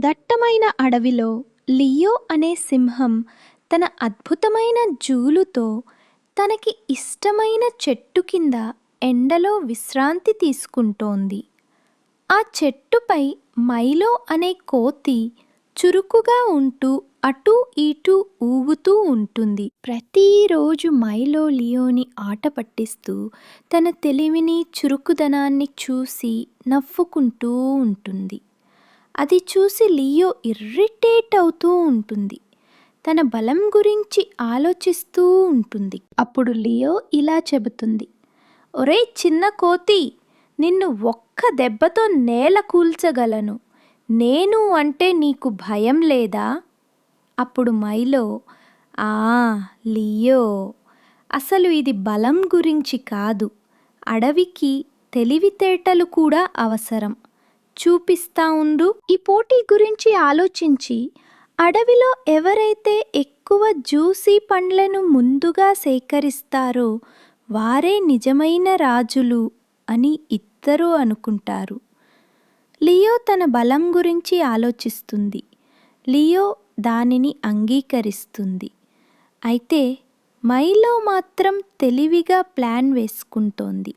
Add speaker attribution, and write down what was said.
Speaker 1: దట్టమైన అడవిలో లియో అనే సింహం తన అద్భుతమైన జూలుతో తనకి ఇష్టమైన చెట్టు కింద ఎండలో విశ్రాంతి తీసుకుంటోంది. ఆ చెట్టుపై మైలో అనే కోతి చురుకుగా ఉంటూ అటూ ఇటూ ఊగుతూ ఉంటుంది. ప్రతిరోజు మైలో లియోని ఆట పట్టిస్తూ తన తెలివిని చురుకుదనాన్ని చూసి నవ్వుకుంటూ ఉంటుంది. అది చూసి లియో ఇర్రిటేట్ అవుతూ ఉంటుంది. తన బలం గురించి ఆలోచిస్తూ ఉంటుంది. అప్పుడు లియో ఇలా చెబుతుంది, ఒరే చిన్న కోతి, నిన్ను ఒక్క దెబ్బతో నేల కూల్చగలను. నేను అంటే నీకు భయం లేదా? అప్పుడు మైలో, ఆ లియో, అసలు ఇది బలం గురించి కాదు, అడవికి తెలివితేటలు కూడా అవసరం, చూపిస్తా ఉండు. ఈ పోటీ గురించి ఆలోచించి అడవిలో ఎవరైతే ఎక్కువ జ్యూసీ పండ్లను ముందుగా సేకరిస్తారో వారే నిజమైన రాజులు అని ఇద్దరూ అనుకుంటారు. లియో తన బలం గురించి ఆలోచిస్తుంది. లియో దానిని అంగీకరిస్తుంది. అయితే మైలో మాత్రం తెలివిగా ప్లాన్ వేసుకుంటోంది.